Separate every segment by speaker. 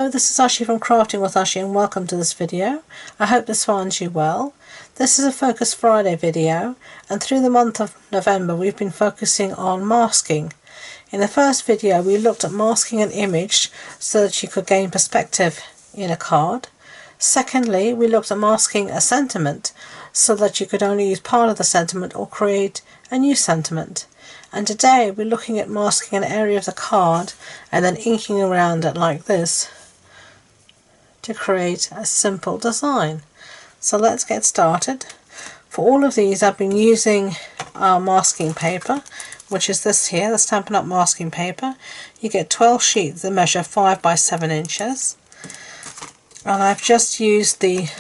Speaker 1: Hello, this is Ashee from Crafting with Ashee and welcome to this video. I hope this finds you well. This is a Focus Friday video, and through the month of November we've been focusing on masking. In the first video we looked at masking an image so that you could gain perspective in a card. Secondly, we looked at masking a sentiment so that you could only use part of the sentiment or create a new sentiment. And today we're looking at masking an area of the card and then inking around it like this to create a simple design. So let's get started. For all of these I've been using our masking paper, which is this here, the Stampin' Up! Masking paper. You get 12 sheets that measure 5 by 7 inches. And I've just used the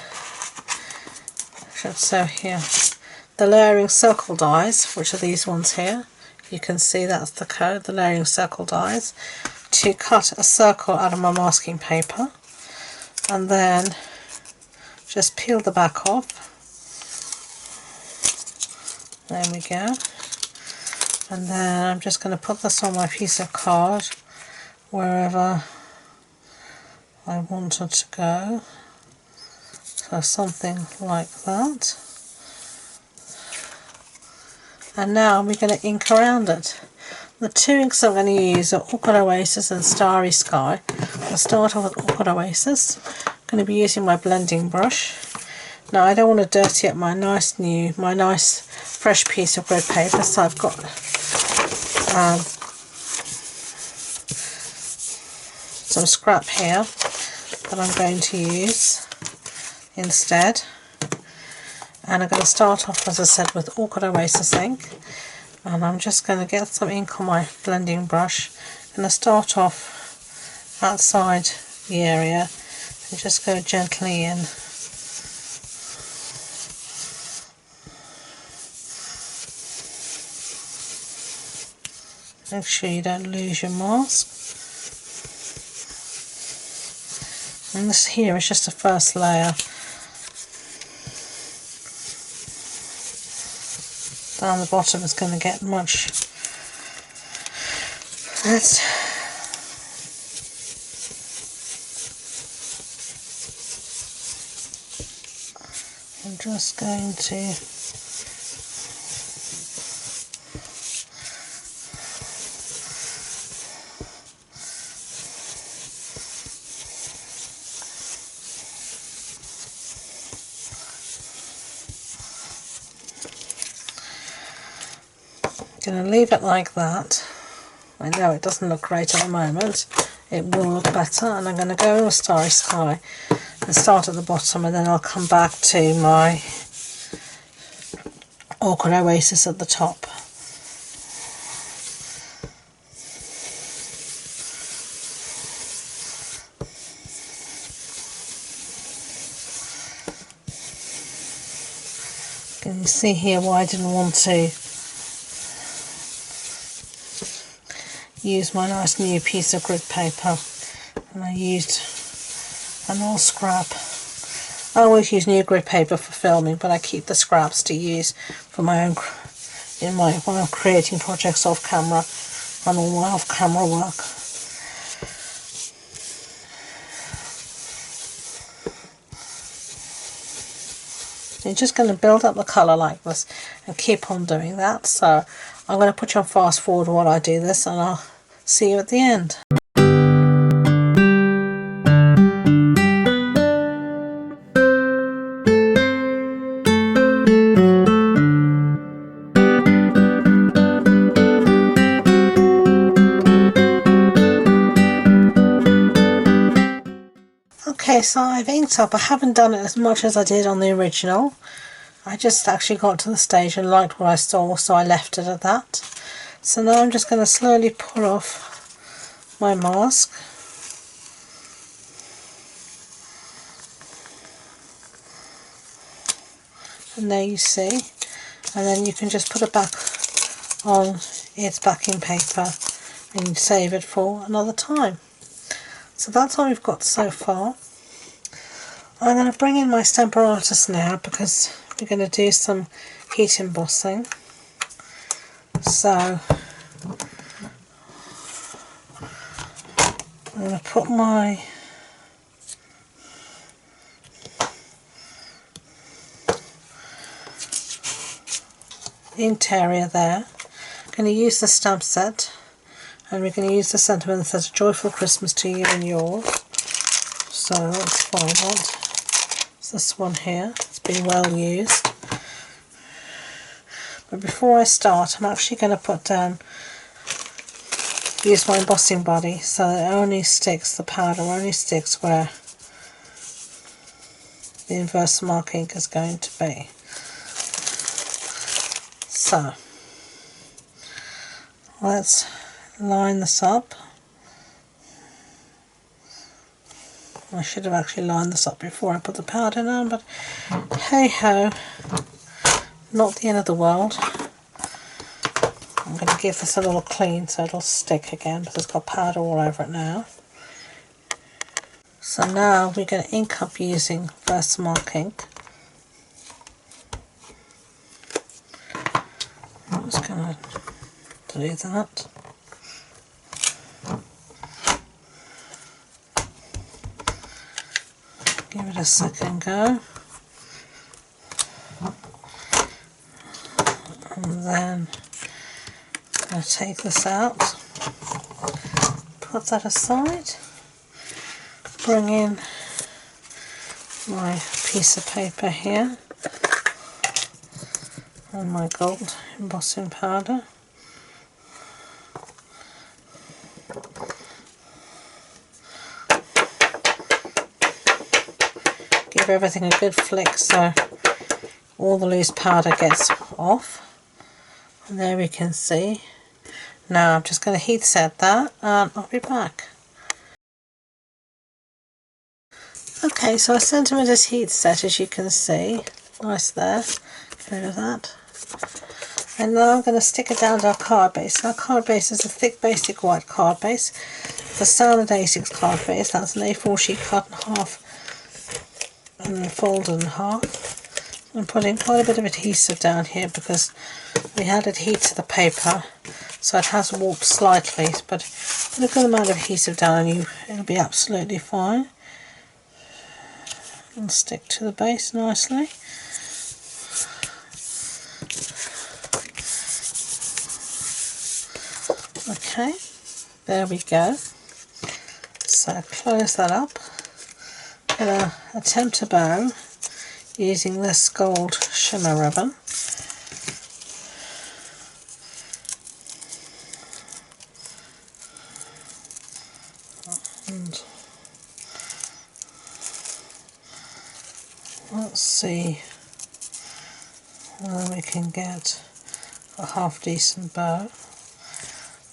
Speaker 1: layering circle dies, which are these ones here. You can see that's the code, the layering circle dies, to cut a circle out of my masking paper. And then just peel the back off. There we go. And then I'm just going to put this on my piece of card wherever I want it to go. So something like that. And now we're going to ink around it. The two inks I'm going to use are Orchid Oasis and Starry Sky. I'll start off with Orchid Oasis. I'm going to be using my blending brush. Now I don't want to dirty up my nice fresh piece of grid paper, so I've got some scrap here that I'm going to use instead. And I'm going to start off, as I said, with Orchid Oasis ink. And I'm just going to get some ink on my blending brush. I'm going to start off outside the area and just go gently in. Make sure you don't lose your mask. And this here is just the first layer. Down the bottom is going to get much. I'm just going to leave it like that. I know it doesn't look great at the moment. It will look better, and I'm going to go with Starry Sky and start at the bottom, and then I'll come back to my Orchid Oasis at the top. Can you see here why I didn't want to use my nice new piece of grid paper, and I used an old scrap. I always use new grid paper for filming, but I keep the scraps to use for my own when I'm creating projects off camera and all my off camera work. You're just going to build up the colour like this and keep on doing that. So I'm going to put you on fast forward while I do this, and I'll see you at the end. Okay, so I've inked up. I haven't done it as much as I did on the original. I just actually got to the stage and liked what I saw, so I left it at that. So now I'm just going to slowly pull off my mask. And there you see. And then you can just put it back on its backing paper and save it for another time. So that's all we've got so far. I'm going to bring in my Stampin' Artist now because we're going to do some heat embossing. So I'm going to put my inked area there. I'm going to use the stamp set, and we're going to use the sentiment that says "Joyful Christmas to you and yours." So let's find that. It's this one here. It's been well used. But before I start, I'm actually going to use my embossing buddy so that it only sticks, the powder only sticks where the inverse mark ink is going to be. So let's line this up. I should have actually lined this up before I put the powder on, but hey ho, not the end of the world. I'm going to give this a little clean so it'll stick again, because it's got powder all over it now. So now we're going to ink up using Versamark ink. I'm just going to do that. Give it a second go. And then I'll take this out, put that aside, bring in my piece of paper here and my gold embossing powder. Give everything a good flick so all the loose powder gets off. And there we can see. Now I'm just going to heat set that and I'll be back. Okay, so our sentiment is heat set, as you can see. Nice there. Get rid of that. And now I'm going to stick it down to our card base. Our card base is a thick basic white card base. The standard A6 card base, that's an A4 sheet cut in half and then folded in half. I'm putting quite a bit of adhesive down here because we had adhered to the paper, so it has warped slightly, but put a good amount of adhesive down and it'll be absolutely fine. It'll stick to the base nicely. Okay, there we go. So close that up. I'm going to attempt to bow using this gold shimmer ribbon. And let's see whether we can get a half decent bow.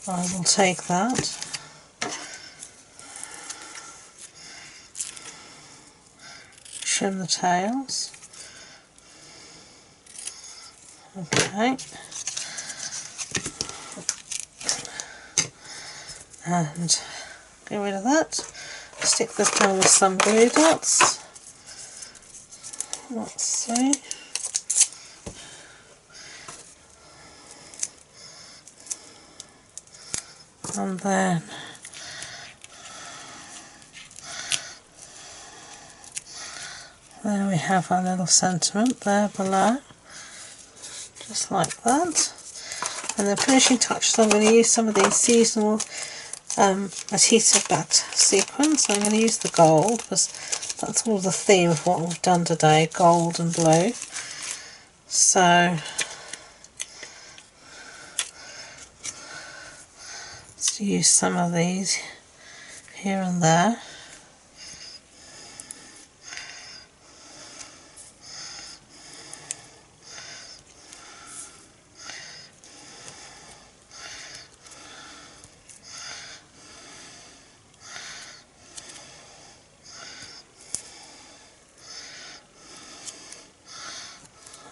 Speaker 1: I will take that. Trim the tails. Okay. And get rid of that. Stick this down with some glue dots. Let's see. And then there we have our little sentiment there below, just like that. And the finishing touches, I'm going to use some of these seasonal adhesive backed sequins. So I'm going to use the gold because that's all the theme of what we've done today, gold and blue. So let's use some of these here and there.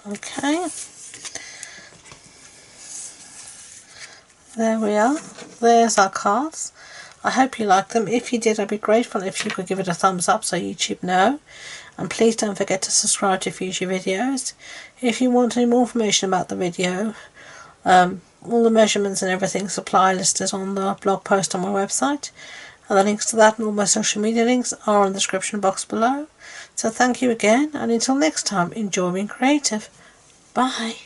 Speaker 1: Okay, there we are. There's our cards. I hope you liked them. If you did, I'd be grateful if you could give it a thumbs up so YouTube know. And please don't forget to subscribe to future videos. If you want any more information about the video, all the measurements and everything, supply list is on the blog post on my website. And the links to that and all my social media links are in the description box below. So thank you again, and until next time, enjoy being creative. Bye.